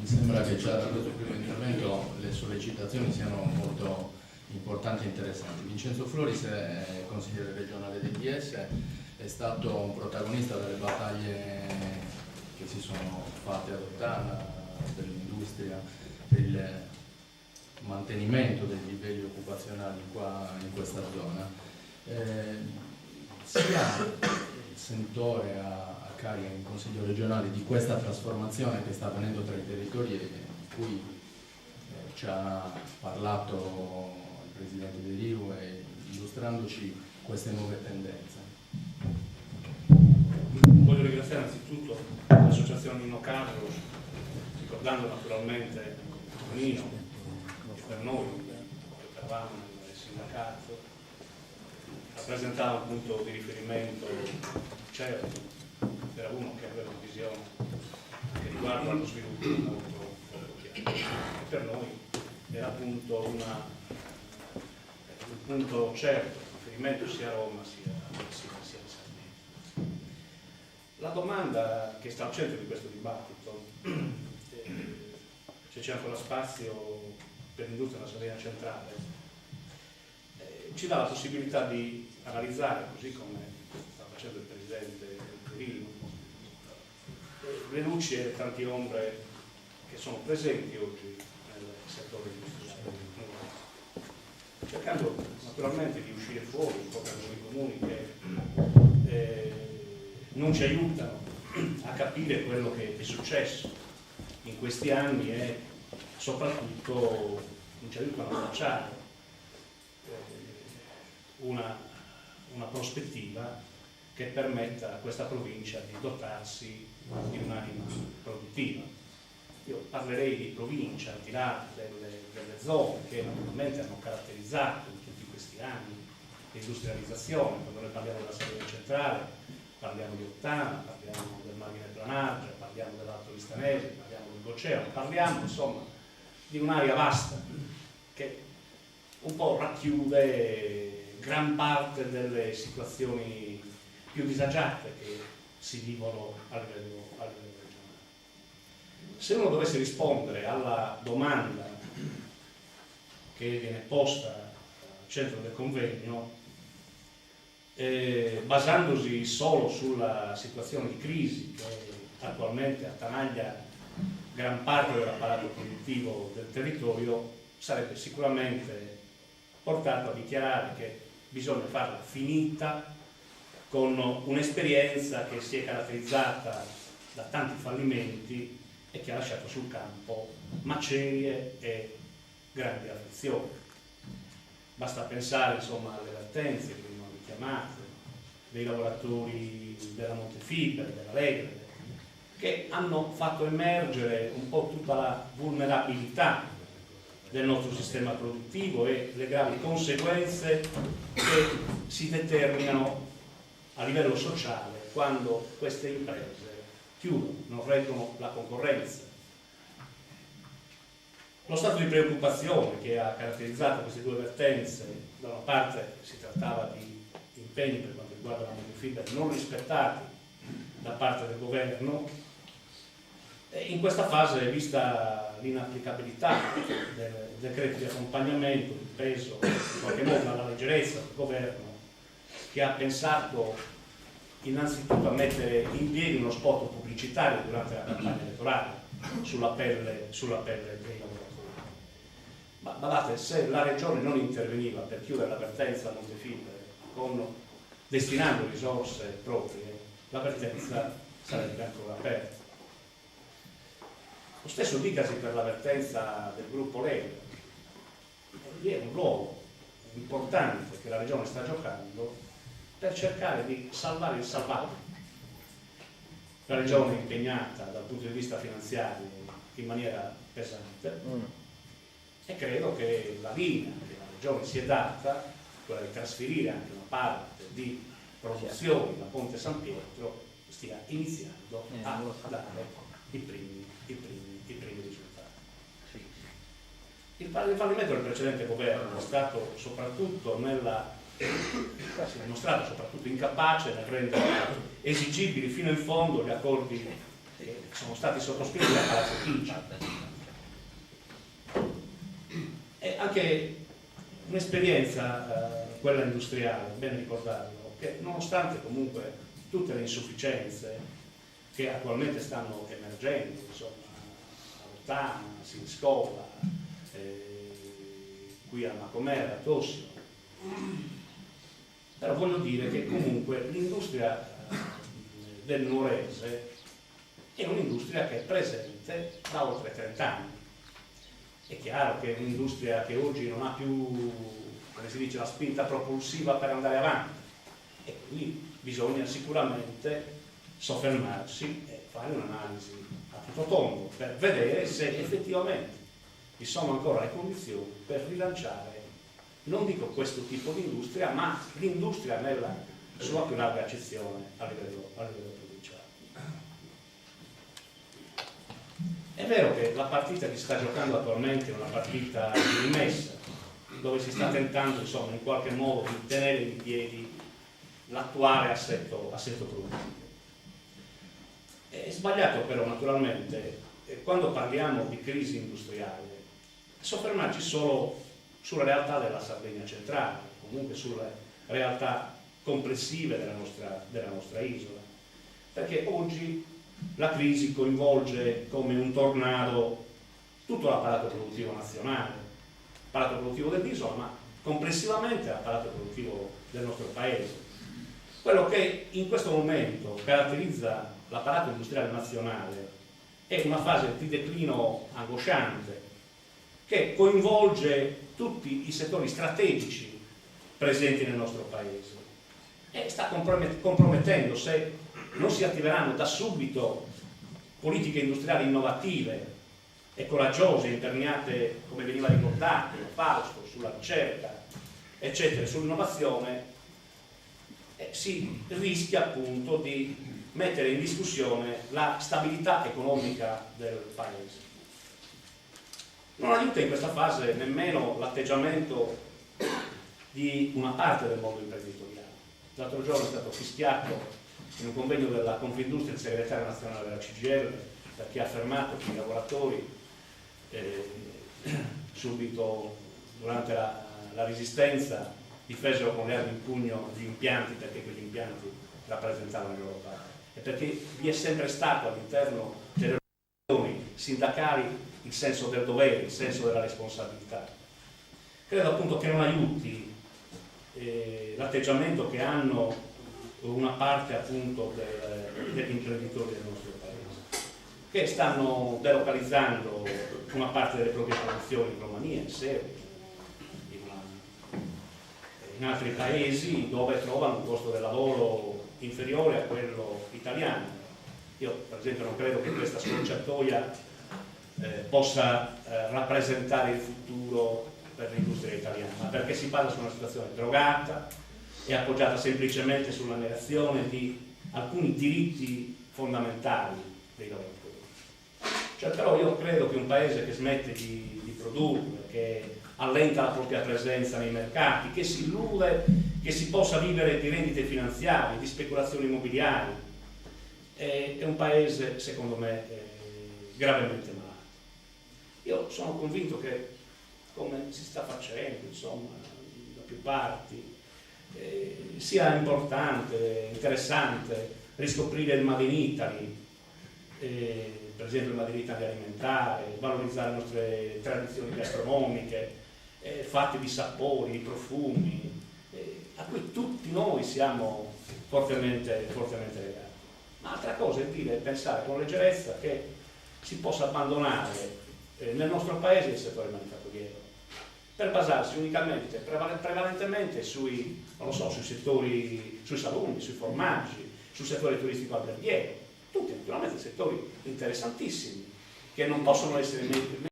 sembra che già da questo primo intervento le sollecitazioni siano molto importanti e interessanti. Vincenzo Floris è consigliere regionale del DS, è stato un protagonista delle battaglie che si sono fatte ad Ottana per l'industria, per il mantenimento dei livelli occupazionali qua in questa zona. Sia il sentore a carica in Consiglio regionale di questa trasformazione che sta avvenendo tra i territori di cui ci ha parlato il Presidente De Riu illustrandoci queste nuove tendenze. Voglio ringraziare anzitutto l'associazione Nino Carlo, ricordando naturalmente Nino, che per noi, che eravamo nel sindacato, rappresentava un punto di riferimento certo, era uno che aveva una visione che riguarda lo sviluppo molto chiaro. E per noi era appunto un punto certo, riferimento sia a Roma sia a Sardegna. La domanda che sta al centro di questo dibattito, se c'è ancora spazio per l'industria della Sardegna centrale, ci dà la possibilità di analizzare, così come sta facendo il Presidente De Riu, le luci e le tante ombre che sono presenti oggi nel settore industriale, cercando naturalmente di uscire fuori un po' da alcuni comuni che non ci aiutano a capire quello che è successo in questi anni e soprattutto non ci aiutano a tracciare una prospettiva che permetta a questa provincia di dotarsi di un'anima produttiva. Io parlerei di provincia al di là delle zone che naturalmente hanno caratterizzato in tutti questi anni l'industrializzazione. Quando noi parliamo della Sardegna centrale parliamo di Ottana, parliamo del Marine Planargia, parliamo dell'Alto Vistanese, parliamo del Boceo, parliamo insomma di un'area vasta che un po' racchiude gran parte delle situazioni più disagiate che si vivono a livello regionale. Se uno dovesse rispondere alla domanda che viene posta al centro del convegno, basandosi solo sulla situazione di crisi che attualmente attanaglia gran parte dell'apparato produttivo del territorio, sarebbe sicuramente portato a dichiarare che bisogna farla finita con un'esperienza che si è caratterizzata da tanti fallimenti e che ha lasciato sul campo macerie e grandi afflizioni. Basta pensare insomma alle vertenze che vengono richiamate dei lavoratori della Montefibre, della Legre, che hanno fatto emergere un po' tutta la vulnerabilità del nostro sistema produttivo e le gravi conseguenze che si determinano a livello sociale quando queste imprese chiudono, non reggono la concorrenza. Lo stato di preoccupazione che ha caratterizzato queste due vertenze, da una parte si trattava di impegni per quanto riguarda la Montefibre non rispettati da parte del governo, e in questa fase, vista l'inapplicabilità del decreto di accompagnamento, il peso in qualche modo alla leggerezza del governo, che ha pensato innanzitutto a mettere in piedi uno spot pubblicitario durante la campagna elettorale sulla pelle dei lavoratori. Ma badate, se la regione non interveniva per chiudere la vertenza a Montefibre destinando risorse proprie, la vertenza sarebbe ancora aperta. Lo stesso dicasi per la vertenza del gruppo Lega. Vi è un ruolo importante che la regione sta giocando per cercare di salvare il salvabile. La regione è impegnata dal punto di vista finanziario in maniera pesante e credo che la linea che la regione si è data, quella di trasferire anche una parte di produzioni da Ponte San Pietro, stia iniziando a dare i primi risultati. Il fallimento del precedente governo è stato soprattutto si è dimostrato soprattutto incapace nel rendere esigibili fino in fondo gli accordi che sono stati sottoscritti da Palazzo Chigi. anche un'esperienza, quella industriale, bene ricordarlo, che nonostante comunque tutte le insufficienze che attualmente stanno emergendo, insomma, a Rottana, a Siniscola, qui a Macomera, a Tossimo, però voglio dire che comunque l'industria del Nuorese è un'industria che è presente da oltre 30 anni. È chiaro che è un'industria che oggi non ha più, come si dice, la spinta propulsiva per andare avanti, e quindi bisogna sicuramente soffermarsi e fare un'analisi a tutto tondo per vedere se effettivamente vi sono ancora le condizioni per rilanciare, non dico questo tipo di industria, ma l'industria nella sua più larga accezione a livello provinciale. È vero che la partita che si sta giocando attualmente è una partita di rimessa, dove si sta tentando, insomma, in qualche modo di tenere in piedi l'attuale assetto produttivo. È sbagliato però naturalmente, quando parliamo di crisi industriale, soffermarci solo sulla realtà della Sardegna centrale, comunque sulle realtà complessive della nostra isola, perché oggi la crisi coinvolge come un tornado tutto l'apparato produttivo nazionale, l'apparato produttivo dell'isola, ma complessivamente l'apparato produttivo del nostro paese. Quello che in questo momento caratterizza l'apparato industriale nazionale è una fase di declino angosciante che coinvolge tutti i settori strategici presenti nel nostro paese e sta compromettendo, se non si attiveranno da subito politiche industriali innovative e coraggiose, imperniate, come veniva ricordato, Fausto, sulla ricerca, eccetera, sull'innovazione, si rischia appunto di mettere in discussione la stabilità economica del paese. Non aiuta in questa fase nemmeno l'atteggiamento di una parte del mondo imprenditoriale. L'altro giorno è stato fischiato in un convegno della Confindustria il segretario nazionale della CGIL, perché ha affermato che i lavoratori subito durante la resistenza difesero con le armi in pugno gli impianti, perché quegli impianti rappresentavano il loro parte, e perché vi è sempre stato all'interno delle organizzazioni sindacali il senso del dovere, il senso della responsabilità. Credo appunto che non aiuti l'atteggiamento che hanno una parte appunto degli imprenditori del nostro paese, che stanno delocalizzando una parte delle proprie produzioni in Romania, in Serbia, in altri paesi dove trovano un costo del lavoro inferiore a quello italiano. Io per esempio non credo che questa scorciatoia possa rappresentare il futuro per l'industria italiana, ma perché si basa su una situazione drogata e appoggiata semplicemente sulla negazione di alcuni diritti fondamentali dei lavoratori. Cioè, però io credo che un paese che smette di produrre, che allenta la propria presenza nei mercati, che si illude che si possa vivere di rendite finanziarie, di speculazioni immobiliari, è un paese, secondo me, gravemente malato. Io sono convinto che, come si sta facendo, insomma, da più parti, sia importante, interessante riscoprire il Made in Italy, per esempio il Made in Italy alimentare, valorizzare le nostre tradizioni gastronomiche, fatti di sapori, di profumi, a cui tutti noi siamo fortemente legati. Ma altra cosa è pensare con leggerezza che si possa abbandonare nel nostro paese il settore manifatturiero per basarsi unicamente, prevalentemente sui settori, sui salumi, sui formaggi, sul settore turistico alberghiero, tutti naturalmente settori interessantissimi che non possono essere